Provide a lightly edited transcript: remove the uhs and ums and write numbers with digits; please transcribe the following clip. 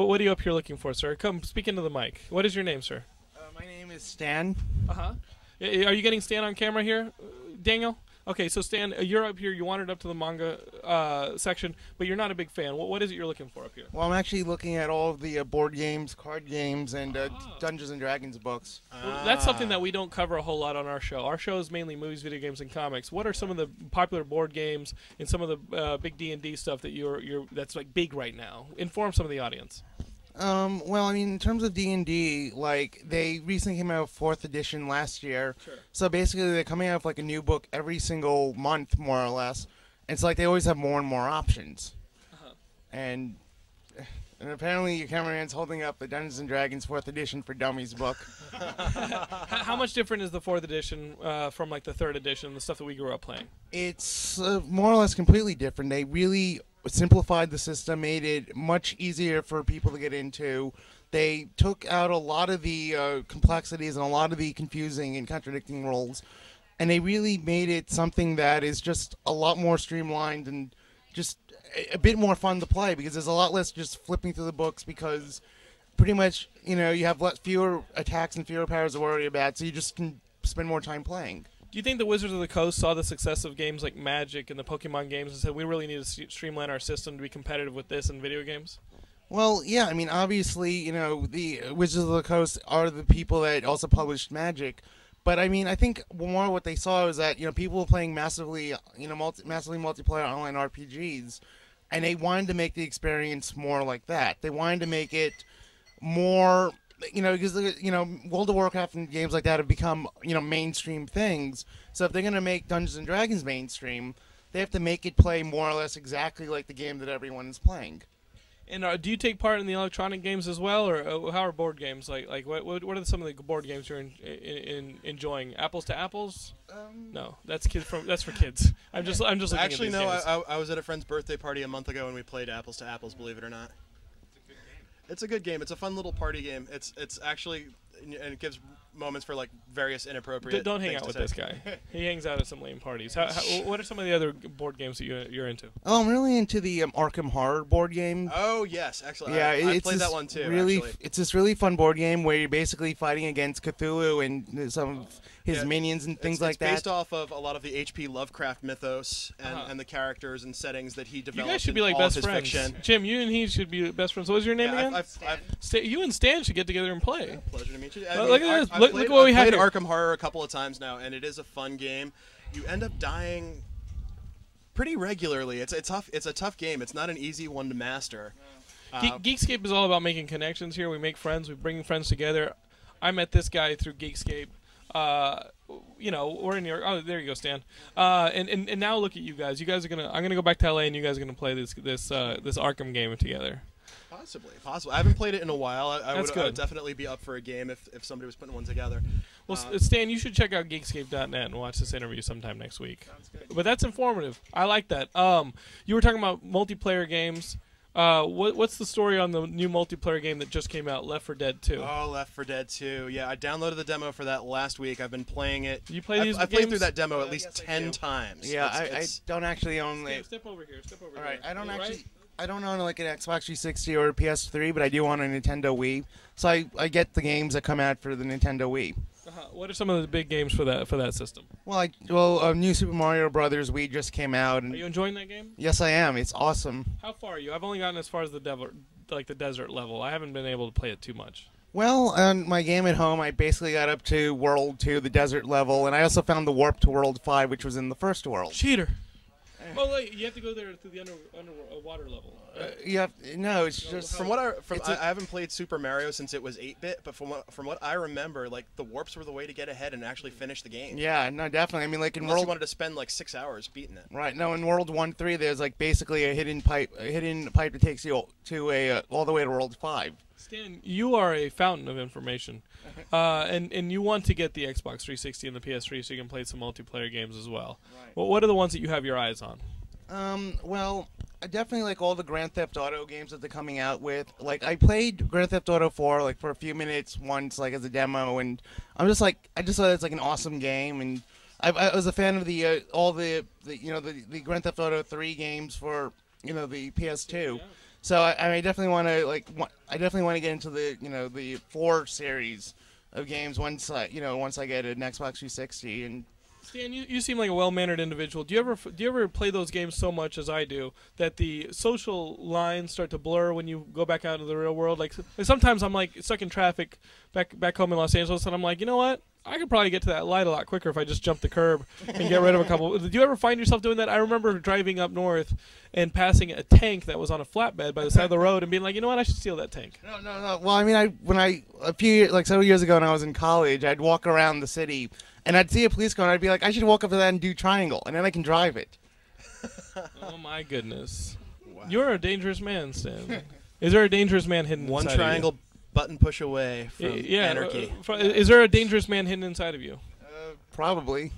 What are you up here looking for, sir? Come, speak into the mic. What is your name, sir? My name is Stan. Uh-huh. Are you getting Stan on camera here, Daniel? Okay, so Stan, you're up here. You wandered up to the manga section, but you're not a big fan. What is it you're looking for up here? Well, I'm actually looking at all of the board games, card games, and Dungeons and Dragons books. Well, that's something that we don't cover a whole lot on our show. Our show is mainly movies, video games, and comics. What are some of the popular board games and some of the big D&D stuff that that's like big right now? Inform some of the audience. Well, I mean, in terms of D&D, like, they recently came out with 4th edition last year. Sure. So basically, they're coming out with, like, a new book every single month, more or less. And it's like they always have more and more options. Uh-huh. And apparently your cameraman's holding up the Dungeons & Dragons 4th edition for Dummies book. How much different is the 4th edition from, like, the 3rd edition, the stuff that we grew up playing? It's more or less completely different. They really simplified the system, made it much easier for people to get into. They took out a lot of the complexities and a lot of the confusing and contradicting roles, and they really made it something that is just a lot more streamlined and just a bit more fun to play, because there's a lot less just flipping through the books, because pretty much, you know, you have fewer attacks and fewer powers to worry about, so you just can spend more time playing. Do you think the Wizards of the Coast saw the success of games like Magic and the Pokemon games and said, we really need to streamline our system to be competitive with this in video games? Well, yeah, I mean, obviously, you know, the Wizards of the Coast are the people that also published Magic, but I mean, I think more what they saw was that, you know, people were playing massively, you know, massively multiplayer online RPGs, and they wanted to make the experience more like that. They wanted to make it more, you know, because, you know, World of Warcraft and games like that have become, you know, mainstream things. So if they're going to make Dungeons and Dragons mainstream, they have to make it play more or less exactly like the game that everyone is playing. And do you take part in the electronic games as well, or how are board games? Like what are some of the board games you're enjoying? Apples to Apples? No, that's for kids. I'm just looking Actually, at no. these games. I was at a friend's birthday party a month ago and we played Apples to Apples. Believe it or not. It's a good game. It's a fun little party game. It's actually, and it gives moments for like various inappropriate. Don't hang things out to with say. this guy. He hangs out at some lame parties. What are some of the other board games that you're into? Oh, I'm really into the Arkham Horror board game. Oh yes, actually, yeah, I played that one too. Really, actually. it's this really fun board game where you're basically fighting against Cthulhu and some of his minions and things like that. It's based off of a lot of the H.P. Lovecraft mythos and the characters and settings that he developed. You guys should be in like all of best his friends. fiction. Jim, you and he should be best friends. What was your name again? You and Stan should get together and play. Pleasure to meet you. Look at this. Look at what we have I've here. played Arkham Horror a couple of times now, and it is a fun game. You end up dying pretty regularly. It's a tough game. It's not an easy one to master. Geekscape is all about making connections here. We make friends. We bring friends together. I met this guy through Geekscape. You know, we're in New York. Oh, there you go, Stan. And now look at you guys. You guys are gonna. I'm gonna go back to LA, and you guys are gonna play this Arkham game together. Possibly. I haven't played it in a while. I would definitely be up for a game if somebody was putting one together. Well, Stan, you should check out Geekscape.net and watch this interview sometime next week. Sounds good. But that's informative. I like that. You were talking about multiplayer games. What's the story on the new multiplayer game that just came out, Left 4 Dead 2? Oh, Left 4 Dead 2. Yeah, I downloaded the demo for that last week. I've been playing it. You play these I've games? played through that demo at least 10 times. Yeah, I don't actually own Step over here. Step over All right, here. I don't own like an Xbox 360 or a PS3, but I do own a Nintendo Wii. So I get the games that come out for the Nintendo Wii. What are some of the big games for that system? Well, New Super Mario Brothers Wii just came out. And are you enjoying that game? Yes, I am. It's awesome. How far are you? I've only gotten as far as the desert level. I haven't been able to play it too much. Well, on my game at home, I basically got up to World 2, the desert level, and I also found the warp to World 5, which was in the first world. Cheater. Well, you have to go there through the underwater level. No, it's just I haven't played Super Mario since it was 8-bit, but from what I remember, like the warps were the way to get ahead and actually finish the game. Yeah, no, definitely. I mean, like Unless you wanted to spend like 6 hours beating it. Right. No, in World 1-3, there's like basically a hidden pipe that takes you to all the way to World 5. Stan, you are a fountain of information, and you want to get the Xbox 360 and the PS3 so you can play some multiplayer games as well. Right. Well, what are the ones that you have your eyes on? Well, I definitely like all the Grand Theft Auto games that they're coming out with. Like, I played Grand Theft Auto 4 like for a few minutes once, like as a demo, and I just thought it's like an awesome game, and I was a fan of the all the Grand Theft Auto 3 games for the PS2. So I definitely want to I definitely want to get into the the 4 series of games once I get an Xbox 360. And Stan, you seem like a well-mannered individual. Do you ever play those games so much as I do that the social lines start to blur when you go back out into the real world? Like sometimes I'm like stuck in traffic back home in Los Angeles, and I'm like, you know what? I could probably get to that light a lot quicker if I just jump the curb and get rid of a couple. Do you ever find yourself doing that? I remember driving up north and passing a tank that was on a flatbed by the side of the road and being like, you know what? I should steal that tank. No. Well, I mean, several years ago when I was in college, I'd walk around the city and I'd see a police car and I'd be like, I should walk up to that and do triangle, and then I can drive it. Oh my goodness. Wow. You're a dangerous man, Stan. Is there a dangerous man hidden One inside of you? triangle button push away from Yeah. anarchy. Is there a dangerous man hidden inside of you? Probably.